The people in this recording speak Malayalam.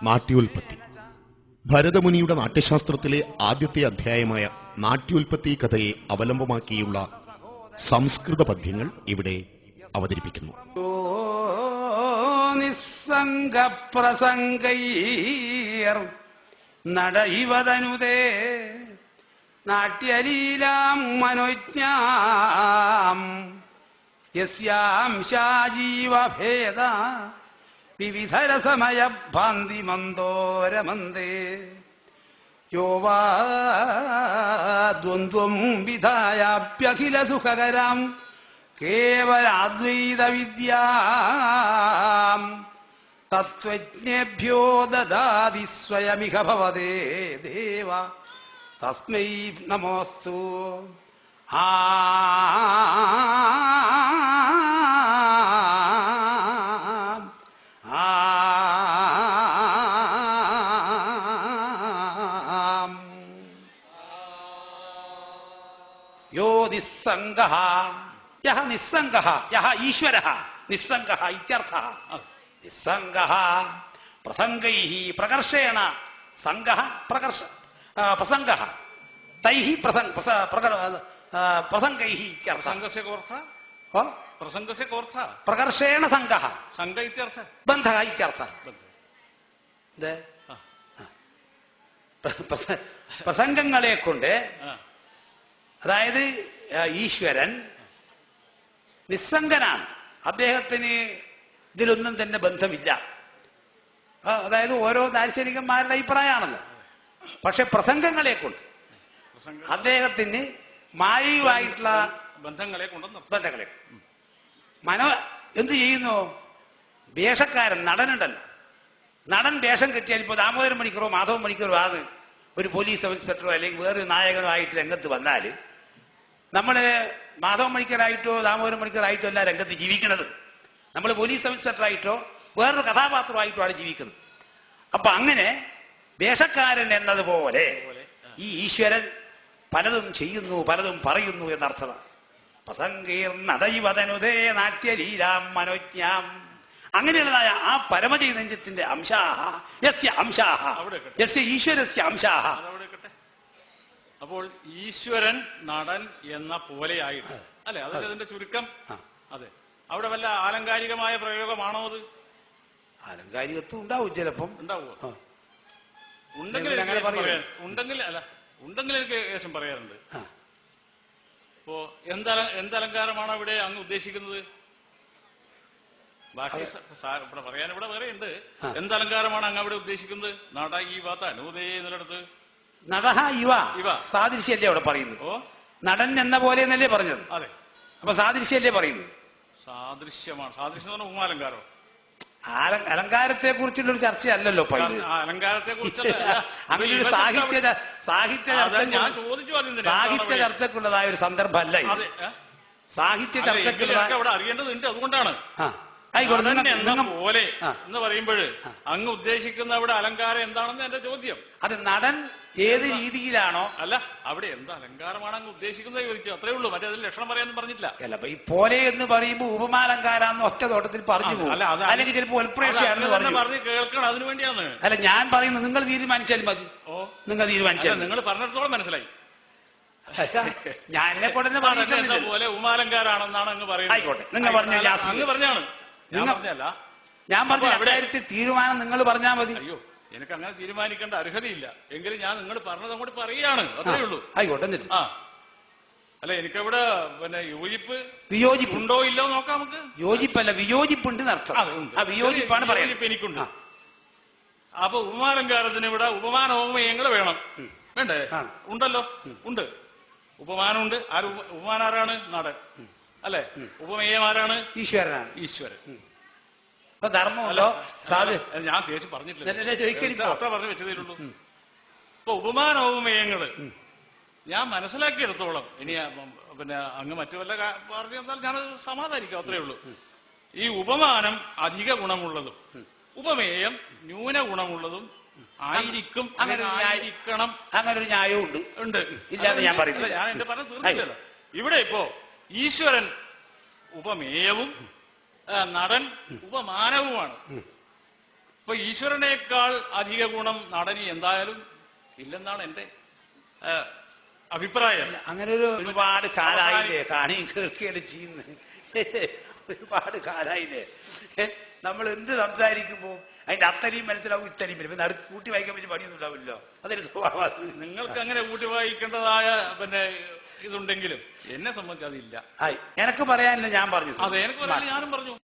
നാട്യോൽപ്പത്തി. ഭരതമുനിയുടെ നാട്യശാസ്ത്രത്തിലെ ആദ്യത്തെ അധ്യായമായ നാട്യോൽപ്പത്തി കഥയെ അവലംബമാക്കിയുള്ള സംസ്കൃത പദ്യങ്ങൾ ഇവിടെ അവതരിപ്പിക്കുന്നു. നിസ്സംഗപ്രസംഗൈർ നടൈവതനുദേ നാട്യലീലാം മനോജ്ഞാം യസ്യാം ശാജീവഭേദ വിവിധരസമയ ഭാന്തി മന്ദോരമന്ദേ യോ വാ ദ്വന്ദ്വം വിധായാപ്യഖില സുഖകരാം കേവലാദ്വൈത വിദ്യാം തത്വജ്ഞേഭ്യോ ദദാതി സ്വയമിഹ ഭവതേ ദേവ തസ്മൈ നമോസ്തു. യോ നിസ്സംഗഃ യഹ നിസ്സംഗഃ യഹ ഈശ്വരഃ നിസ്സംഗഃ ഇത്യർത്ഥഃ. നിസ്സംഗഃ പ്രസംഗൈഃ പ്രകർഷേണ സംഗഃ പ്രകർഷ പ്രസംഗഃ തൈഃ പ്രസംഗൈഃ ഇത്യർത്ഥഃ. സംഘസ്യ കോർത്ഥഃ പ്രസംഗസ്യ കോർത്ഥഃ പ്രകർഷേണ സംഗഃ സംഘ ഇത്യർത്ഥഃ ബന്ധഃ ഇത്യർത്ഥഃ. പ്രസംഗങ്ങളെ കൊണ്ട് അതായത് ഈശ്വരൻ നിസ്സംഗനാണ്, അദ്ദേഹത്തിന് ഇതിലൊന്നും തന്നെ ബന്ധമില്ല. അതായത് ഓരോ ദാർശനികന്മാരുടെ അഭിപ്രായമാണല്ലോ. പക്ഷെ പ്രസംഗങ്ങളെ കൊണ്ട് അദ്ദേഹത്തിന് മായയുമായിട്ടുള്ള ബന്ധങ്ങളെ എന്ത് ചെയ്യുന്നു? വേഷക്കാരൻ നടനുണ്ടല്ലോ, നടൻ വേഷം കെട്ടിയാൽ ഇപ്പോൾ ദാമോദരൻ മണിക്കറോ മാധവൻ മണിക്കറോ ആണ് ഒരു പോലീസ് സബ് ഇൻസ്പെക്ടറോ അല്ലെങ്കിൽ വേറൊരു നായകനോ ആയിട്ട് രംഗത്ത് വന്നാൽ നമ്മൾ മാധവൻ മണിക്കറായിട്ടോ ദാമോദരൻ മണിക്കറായിട്ടോ അല്ല രംഗത്ത് ജീവിക്കുന്നത്. നമ്മൾ പോലീസ് സബ് ഇൻസ്പെക്ടറായിട്ടോ വേറൊരു കഥാപാത്രമായിട്ടോ ആണ് ജീവിക്കുന്നത്. അപ്പൊ അങ്ങനെ വേഷക്കാരൻ എന്നതുപോലെ ഈ ഈശ്വരൻ പലതും ചെയ്യുന്നു, പലതും പറയുന്നു എന്നർത്ഥമാണ്. പ്രസംഗീർണടൈവതനുദേ നാട്യലീലാം മനോജ്ഞാം. അങ്ങനെയുള്ളതായ ആ പരമചൈതന്യത്തിന്റെ അംശാഹ യസ്യ അംശാഹ യസ്യ ഈശ്വരസ്യ അംശാഹ. അപ്പോൾ ഈശ്വരൻ നടൻ എന്ന പോലെയായിട്ട് അല്ലെ, അതിന്റെ അതിന്റെ ചുരുക്കം. അതെ, അവിടെ വല്ല ആലങ്കാരികമായ പ്രയോഗമാണോ? അത് ആലങ്കാരികത്വം ഉണ്ടാവും, ചിലപ്പം ഉണ്ടാവുമോ? ഉണ്ടെങ്കിൽ എനിക്ക് ശേഷം പറയാറുണ്ട്. ഇപ്പോ എന്തലങ്കാരമാണ് അവിടെ അങ്ങ് ഉദ്ദേശിക്കുന്നത്? ബാക്കി പറയാൻ ഇവിടെ വേറെ ഉണ്ട്. എന്തലങ്കാരമാണ് അങ്ങ് അവിടെ ഉദ്ദേശിക്കുന്നത്? നട ഈ വാത്ത അനുദേ എന്നിടത്ത് നടഹ ഇവ സാദൃശ്യല്ലേ അവിടെ പറയുന്നത്? നടൻ എന്ന പോലെ എന്നല്ലേ പറഞ്ഞത്? അതെ. അപ്പൊ സാദൃശ്യല്ലേ പറയുന്നത്? സാദൃശ്യമാണ്. സാദൃശ്യം എന്ന് പറഞ്ഞാൽ ഉപമാലങ്കാരം. അലങ്കാരത്തെ കുറിച്ചുള്ള ഒരു ചർച്ചയല്ലല്ലോ അലങ്കാരത്തെ കുറിച്ച് അങ്ങനെ ഒരു സാഹിത്യ ചർച്ചക്കുള്ളതായ ഒരു സന്ദർഭമല്ല ഇത്. സാഹിത്യ ചർച്ചക്കുള്ളതായ അവിടെ അറിയേണ്ടതുണ്ട്. അതുകൊണ്ടാണ് പോലെ എന്ന് പറയുമ്പോൾ അങ്ങ് ഉദ്ദേശിക്കുന്ന അവിടെ അലങ്കാരം എന്താണെന്ന് എന്റെ ചോദ്യം. അത് നടൻ ഏത് രീതിയിലാണോ അല്ല, അവിടെ എന്ത് അലങ്കാരമാണ് അങ്ങ് ഉദ്ദേശിക്കുന്നത് ചോദിച്ചു, അത്രേ ഉള്ളൂ. മറ്റേ അതിൽ ലക്ഷണം പറയാനൊന്നും പറഞ്ഞിട്ടില്ല. അല്ല, ഈ പോലെ എന്ന് പറയുമ്പോൾ ഉപമാലങ്കാരാന്ന് ഒറ്റ തോട്ടത്തിൽ പറഞ്ഞു പോകും, അല്ലെങ്കിൽ ചിലപ്പോൾ പറഞ്ഞ് കേൾക്കണം. അതിനു വേണ്ടിയാണ്. അല്ല, ഞാൻ പറയുന്നത് നിങ്ങൾ തീരുമാനിച്ചാൽ മതി. നിങ്ങൾ തീരുമാനിച്ചാൽ നിങ്ങൾ പറഞ്ഞിടത്തോളം മനസ്സിലായി. ഞാൻ എന്നെ കൊണ്ട് പോലെ ഉമാലങ്കാരാണെന്നാണ് അങ്ങ് പറയുന്നത്. ആയിക്കോട്ടെ, നിങ്ങൾ പറഞ്ഞ അങ്ങ് പറഞ്ഞാണ്, ഞാൻ പറഞ്ഞ അക്കാര്യത്തിൽ തീരുമാനം നിങ്ങൾ പറഞ്ഞാൽ മതി. അയ്യോ, എനിക്ക് അങ്ങനെ തീരുമാനിക്കേണ്ട അർഹതയില്ല. എങ്കിലും ഞാൻ നിങ്ങൾ പറഞ്ഞത് അങ്ങോട്ട് പറയുകയാണ്, അത്രേ ഉള്ളൂ. ആയിക്കോട്ടെ. അല്ല, എനിക്കവിടെ പിന്നെ വിയോജിപ്പ് ഉണ്ടോ ഇല്ലോ നോക്കാം നമുക്ക്. യോജിപ്പല്ല, വിയോജിപ്പുണ്ട് എന്നർത്ഥം. വിയോജിപ്പാണ് പറയുന്നത്. എനിക്കുണ്ട്. അപ്പൊ ഉപമാലങ്കാരത്തിന് ഇവിടെ ഉപമാന ഉപമയങ്ങൾ വേണം, വേണ്ടേ? ഉണ്ടല്ലോ, ഉണ്ട്. ഉപമാനമുണ്ട്. ഉപമാനം ആരാണ്? നടൻ അല്ലെ. ഉപമേയമാരാണ്? ഈശ്വരനാണ്. ഈശ്വരൻ. ധർമ്മമല്ലോ. ഞാൻ തേച്ച് പറഞ്ഞിട്ടില്ല, അത്ര പറഞ്ഞു വെച്ചതേയുള്ളൂ. ഇപ്പൊ ഉപമാനോപമേയങ്ങള് ഞാൻ മനസ്സിലാക്കിയെടുത്തോളം, ഇനി പിന്നെ അങ്ങ് മറ്റു വല്ല പറഞ്ഞു തന്നാൽ ഞാനത് സമാധാനിക്കാം, അത്രേ ഉള്ളൂ. ഈ ഉപമാനം അധിക ഗുണമുള്ളതും ഉപമേയം ന്യൂന ഗുണമുള്ളതും ആയിരിക്കും. അങ്ങനെ ആയിരിക്കണം. അങ്ങനെ ഒരു ന്യായവും ഉണ്ട്, ഇല്ലാന്ന് ഞാൻ പറയുന്നില്ല. ഞാൻ എന്റെ പറഞ്ഞ തീർച്ചയല്ല. ഇവിടെ ഇപ്പോ ഈശ്വരൻ ഉപമേയവും നടൻ ഉപമാനവുമാണ്. ഇപ്പൊ ഈശ്വരനേക്കാൾ അധിക ഗുണം നടനി എന്തായാലും ഇല്ലെന്നാണ് എന്റെ അഭിപ്രായം. അങ്ങനെ ഒരു ഒരുപാട് കാലായില്ലേ കാണുകയും കേൾക്കുകയല്ലേ ചെയ്യുന്നത്. ഒരുപാട് കാലായില്ലേ. നമ്മൾ എന്ത് സംസാരിക്കുമ്പോ അതിന്റെ അത്തരിയും മനസ്സിലാവും ഇത്തരിയും വരും. നടുക്ക് കൂട്ടി വായിക്കാൻ പറ്റിയ പണിയൊന്നും ഉണ്ടാവില്ലോ. അതൊരു സ്വഭാവം. നിങ്ങൾക്ക് അങ്ങനെ കൂട്ടി വായിക്കേണ്ടതായ ഇതുണ്ടെങ്കിലും എന്നെ സംബന്ധിച്ച് അതില്ല. എനക്ക് പറയാനില്ല, ഞാൻ പറഞ്ഞു. അതെ, എനിക്ക് പറയാനില്ല, ഞാനും പറഞ്ഞു.